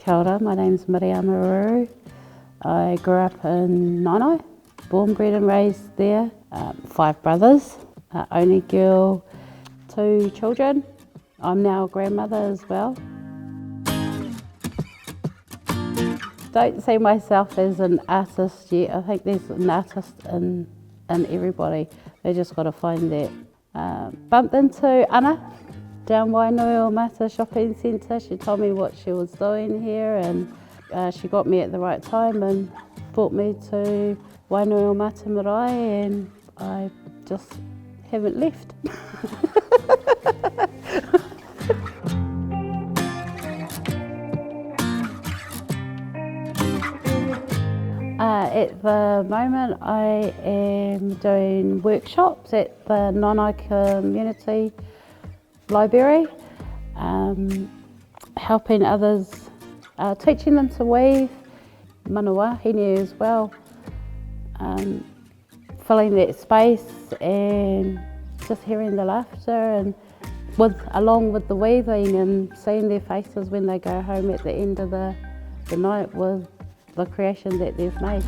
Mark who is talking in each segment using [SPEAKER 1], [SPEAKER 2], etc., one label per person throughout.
[SPEAKER 1] Kia ora, my name's Miriama Ruru. I grew up in Nainai, born, bred and raised there. 5 brothers, only girl, 2 children. I'm now a grandmother as well. Don't see myself as an artist yet. I think there's an artist in everybody. They just got to find that. Bumped into Anna down Wai Koe shopping centre. She told me what she was doing here, and she got me at the right time and brought me to Wai Koe Marae, and I just haven't left. At the moment I am doing workshops at the Nainai Community Library, helping others, teaching them to weave, manawa, hine as well, filling that space and just hearing the laughter and along with the weaving and seeing their faces when they go home at the end of the night with the creation that they've made.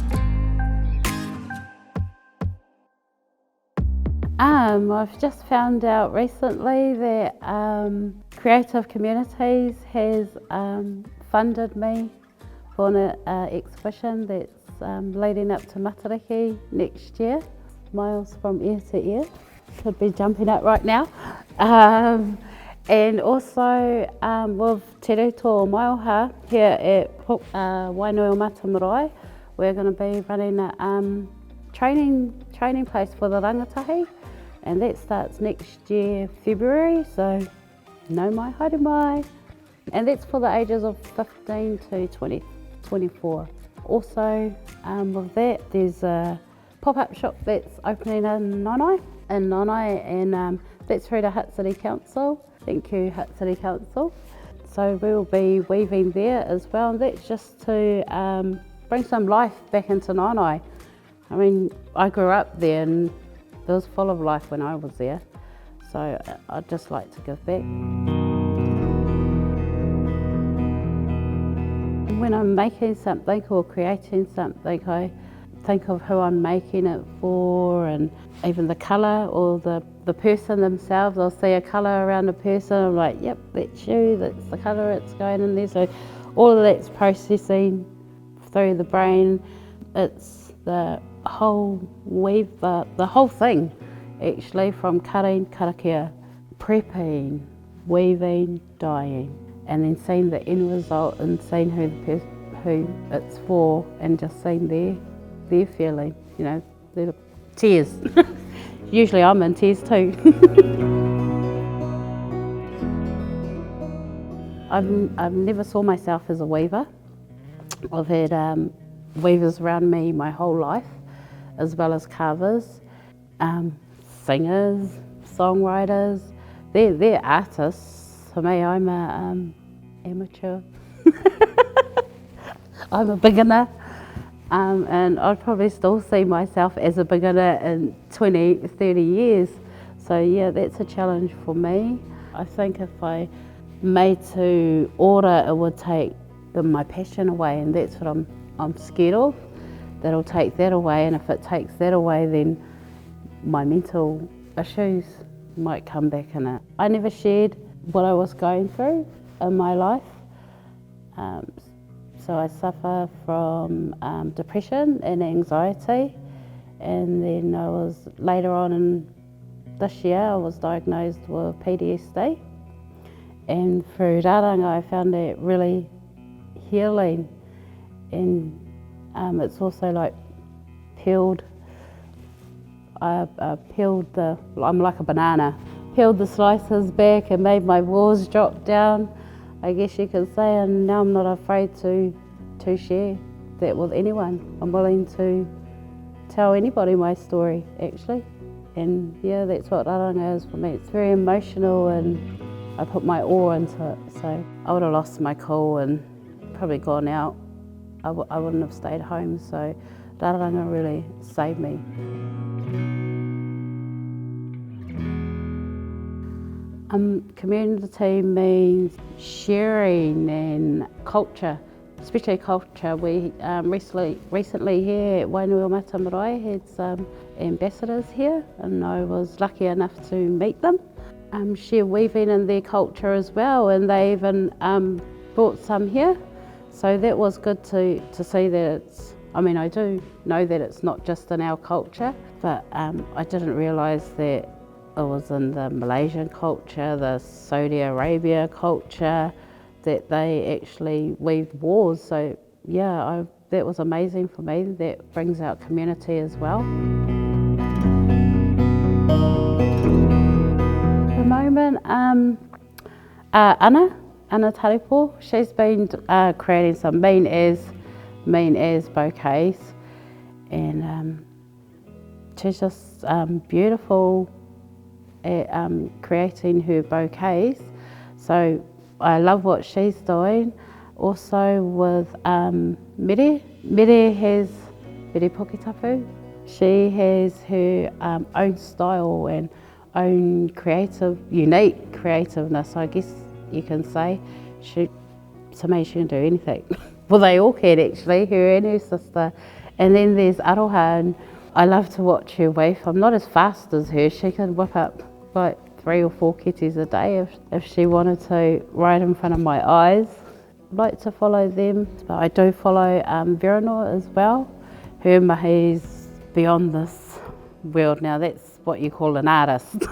[SPEAKER 1] I've just found out recently that Creative Communities has funded me for an exhibition that's leading up to Matariki next year. Miles from ear to ear, could be jumping up right now. And also with Te Rito Maioha here at Wai Koe Marae, we're going to be running a training place for the rangatahi, and that starts next year February, so no mai haere mai, and that's for the ages of 15 to 24. Also with that, there's a pop-up shop that's opening in Nainai, and that's through the Hutt City Council. Thank you, Hutt City Council. So we'll be weaving there as well, and that's just to bring some life back into Nainai. I mean, I grew up there and it was full of life when I was there, so I'd just like to give back. When I'm making something or creating something, I think of who I'm making it for, and even the colour or the person themselves. I'll see a colour around a person, I'm like, yep, that's you, that's the colour, it's going in there. So all of that's processing through the brain. It's the whole weave, the whole thing actually, from cutting, karakia, prepping, weaving, dyeing, and then seeing the end result and seeing who it's for, and just seeing their feeling, you know, their tears. Usually I'm in tears too. I've never saw myself as a weaver. I've had weavers around me my whole life, as well as carvers, singers, songwriters. They're artists. For me, I'm a amateur. I'm a beginner. And I'd probably still see myself as a beginner in 20, 30 years. So yeah, that's a challenge for me. I think if I made to order, it would take my passion away, and that's what I'm scared of. That'll take that away, and if it takes that away, then my mental issues might come back in it. I never shared what I was going through in my life. So I suffer from depression and anxiety, and then later on in this year I was diagnosed with PTSD, and through raranga I found it really healing, and it's also like peeled. I peeled I'm like a banana, peeled the slices back and made my walls drop down, I guess you could say, and now I'm not afraid to share that with anyone. I'm willing to tell anybody my story, actually. And yeah, that's what raranga is for me. It's very emotional, and I put my all into it. So I would have lost my cool and probably gone out. I wouldn't have stayed home, so raranga really saved me. Community means sharing and culture. especially culture. We recently here at Wainuiomata Marae had some ambassadors here, and I was lucky enough to meet them. Share weaving in their culture as well, and they even brought some here. So that was good to see that it's, I mean, I do know that it's not just in our culture, but I didn't realise that it was in the Malaysian culture, the Saudi Arabia culture, that they actually weaved wars. So yeah, that was amazing for me. That brings out community as well. At the moment, Anna Taripo, she's been creating some mean as bouquets, and she's just beautiful at creating her bouquets. So I love what she's doing. Also with Mire Poketapu, she has her own style and own unique creativeness, I guess you can say. To me, she can do anything. Well, they all can actually, her and her sister. And then there's Aroha, and I love to watch her weave. I'm not as fast as her. She can whip up like 3 or 4 kitties a day if she wanted to, right in front of my eyes. I'd like to follow them, but I do follow Veronor as well. Her mahi's beyond this world now. That's what you call an artist.